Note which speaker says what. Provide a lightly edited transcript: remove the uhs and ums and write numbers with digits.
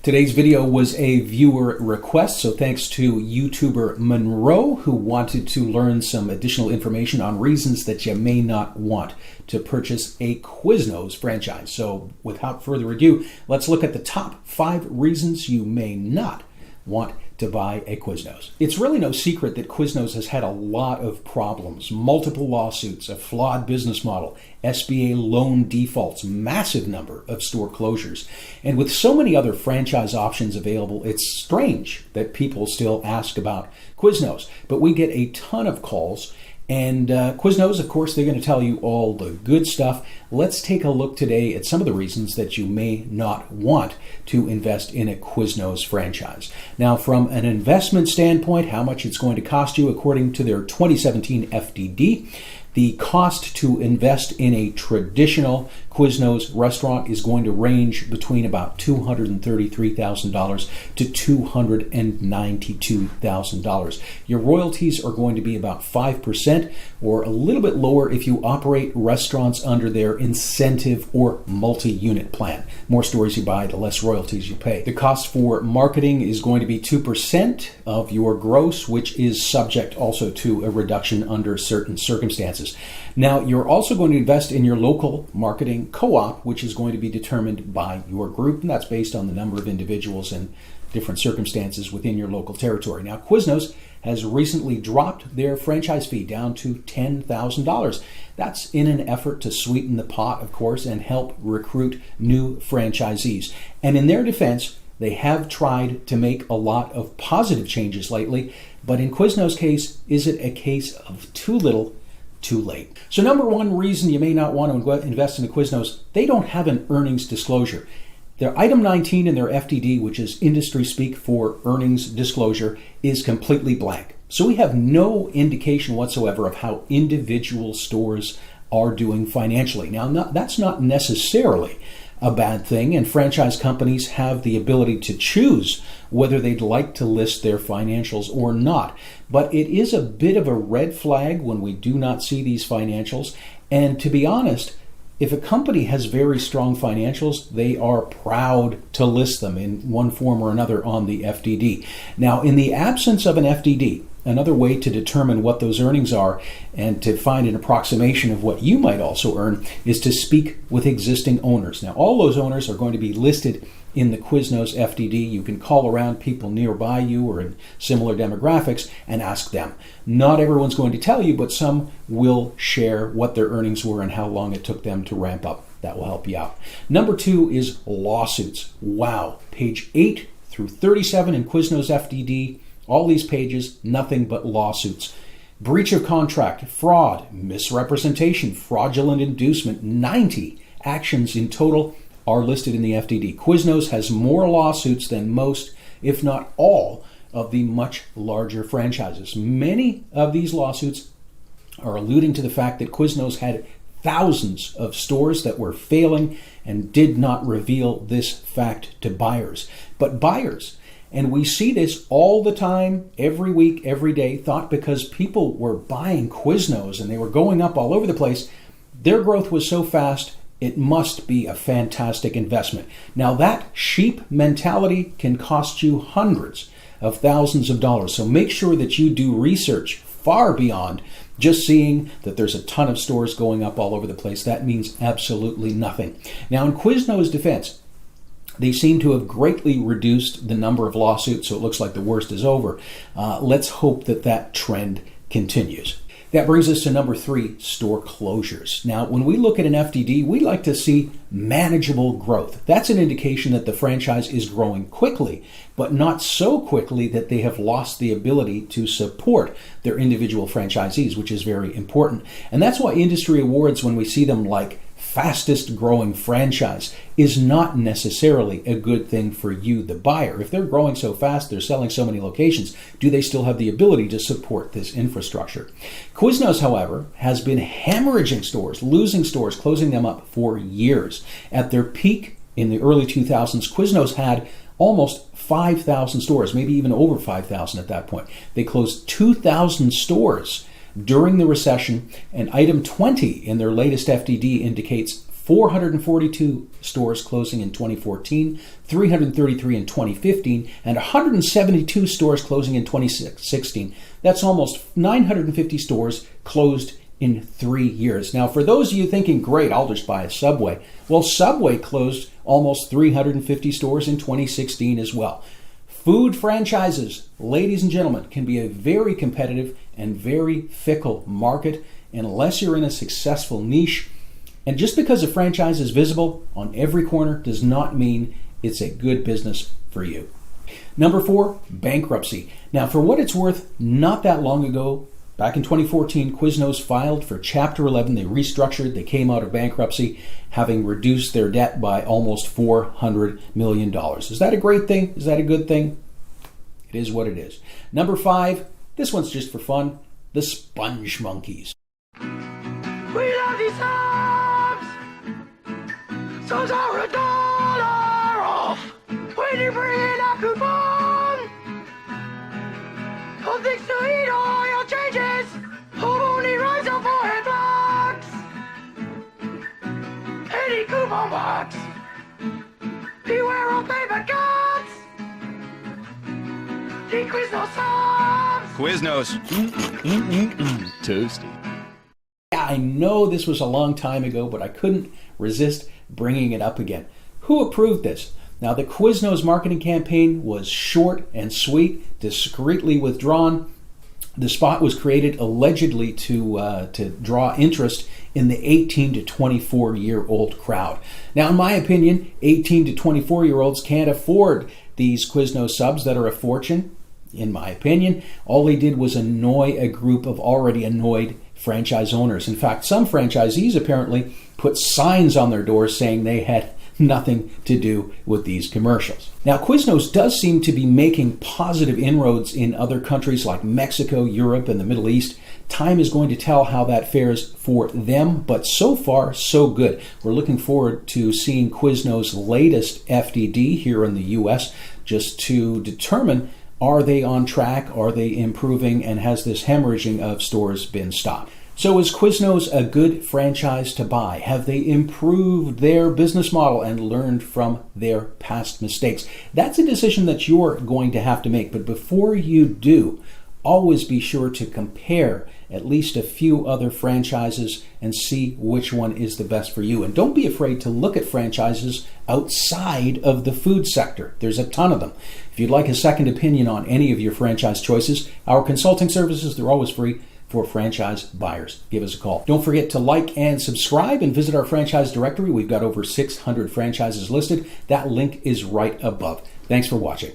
Speaker 1: Today's video was a viewer request, so thanks to YouTuber Monroe, who wanted to learn some additional information on reasons that you may not want to purchase a QUIZNOS franchise. So without further ado, let's look at the top 5 reasons you may not want to buy a QUIZNOS. It's really no secret that QUIZNOS has had a lot of problems. Multiple lawsuits, a flawed business model, SBA loan defaults, massive number of store closures. And with so many other franchise options available, it's strange that people still ask about QUIZNOS. But we get a ton of calls. And QUIZNOS, of course, they're going to tell you all the good stuff. Let's take a look today at some of the reasons that you may not want to invest in a QUIZNOS franchise. Now, from an investment standpoint, how much it's going to cost you according to their 2017 FDD. The cost to invest in a traditional QUIZNOS restaurant is going to range between about $233,000 to $292,000. Your royalties are going to be about 5% or a little bit lower if you operate restaurants under their incentive or multi-unit plan. More stores you buy, the less royalties you pay. The cost for marketing is going to be 2% of your gross, which is subject also to a reduction under certain circumstances. Now, you're also going to invest in your local marketing co-op, which is going to be determined by your group, and that's based on the number of individuals and different circumstances within your local territory. Now, QUIZNOS has recently dropped their franchise fee down to $10,000. That's in an effort to sweeten the pot, of course, and help recruit new franchisees. And in their defense, they have tried to make a lot of positive changes lately, but in QUIZNOS' case, is it a case of too little, too late? So number one reason you may not want to invest in a QUIZNOS, they don't have an earnings disclosure. Their item 19 in their FDD, which is industry speak for earnings disclosure, is completely blank. So we have no indication whatsoever of how individual stores are doing financially. Now, that's not necessarily a bad thing, and franchise companies have the ability to choose whether they'd like to list their financials or not. But it is a bit of a red flag when we do not see these financials. And to be honest, if a company has very strong financials, they are proud to list them in one form or another on the FDD. Now, in the absence of an FDD, another way to determine what those earnings are and to find an approximation of what you might also earn is to speak with existing owners. Now, all those owners are going to be listed in the QUIZNOS FDD. You can call around people nearby you or in similar demographics and ask them. Not everyone's going to tell you, but some will share what their earnings were and how long it took them to ramp up. That will help you out. Number 2 is lawsuits. Wow. Page 8 through 37 in QUIZNOS FDD. All these pages, nothing but lawsuits. Breach of contract, fraud, misrepresentation, fraudulent inducement, 90 actions in total are listed in the FDD. QUIZNOS has more lawsuits than most, if not all, of the much larger franchises. Many of these lawsuits are alluding to the fact that QUIZNOS had thousands of stores that were failing and did not reveal this fact to buyers. But buyers, and we see this all the time, every week, every day, thought because people were buying QUIZNOS and they were going up all over the place, their growth was so fast, it must be a fantastic investment. Now, that sheep mentality can cost you hundreds of thousands of dollars. So make sure that you do research far beyond just seeing that there's a ton of stores going up all over the place. That means absolutely nothing. Now, in QUIZNOS' defense, they seem to have greatly reduced the number of lawsuits, so it looks like the worst is over. Let's hope that that trend continues. That brings us to number 3, store closures. Now, when we look at an FDD, we like to see manageable growth. That's an indication that the franchise is growing quickly, but not so quickly that they have lost the ability to support their individual franchisees, which is very important. And that's why industry awards, when we see them like fastest growing franchise, is not necessarily a good thing for you, the buyer. If they're growing so fast, they're selling so many locations, do they still have the ability to support this infrastructure? QUIZNOS, however, has been hemorrhaging stores, losing stores, closing them up for years. At their peak in the early 2000s, QUIZNOS had almost 5,000 stores, maybe even over 5,000 at that point. They closed 2,000 stores during the recession, and item 20 in their latest FDD indicates 442 stores closing in 2014, 333 in 2015, and 172 stores closing in 2016. That's almost 950 stores closed in 3 years. Now, for those of you thinking, great, I'll just buy a Subway. Well, Subway closed almost 350 stores in 2016 as well. Food franchises, ladies and gentlemen, can be a very competitive and very fickle market unless you're in a successful niche. And just because a franchise is visible on every corner does not mean it's a good business for you. Number 4, bankruptcy. Now, for what it's worth, not that long ago, back in 2014, QUIZNOS filed for Chapter 11. They restructured. They came out of bankruptcy, having reduced their debt by almost $400 million. Is that a great thing? Is that a good thing? It is what it is. Number 5, this one's just for fun, the Sponge Monkeys.
Speaker 2: We love these subs! Subs are $1 off when you bring in a coupon. All things to eat, all your changes. Home only rides up for headlocks. Any coupon box. Beware of paper cuts. The QUIZNOS subs.
Speaker 3: QUIZNOS. Toasty.
Speaker 1: I know this was a long time ago, but I couldn't resist bringing it up again. Who approved this? Now, the QUIZNOS marketing campaign was short and sweet, discreetly withdrawn. The spot was created allegedly to draw interest in the 18 to 24-year-old crowd. Now, in my opinion, 18 to 24-year-olds can't afford these QUIZNOS subs that are a fortune. In my opinion, all they did was annoy a group of already annoyed franchise owners. In fact, some franchisees apparently put signs on their doors saying they had nothing to do with these commercials. Now, QUIZNOS does seem to be making positive inroads in other countries like Mexico, Europe, and the Middle East. Time is going to tell how that fares for them, but so far, so good. We're looking forward to seeing QUIZNOS' latest FDD here in the U.S. just to determine, are they on track, are they improving, and has this hemorrhaging of stores been stopped? So is QUIZNOS a good franchise to buy? Have they improved their business model and learned from their past mistakes? That's a decision that you're going to have to make. But before you do, always be sure to compare at least a few other franchises and see which one is the best for you. And don't be afraid to look at franchises outside of the food sector. There's a ton of them. If you'd like a second opinion on any of your franchise choices, our consulting services, they're always free for franchise buyers. Give us a call. Don't forget to like and subscribe and visit our franchise directory. We've got over 600 franchises listed. That link is right above. Thanks for watching.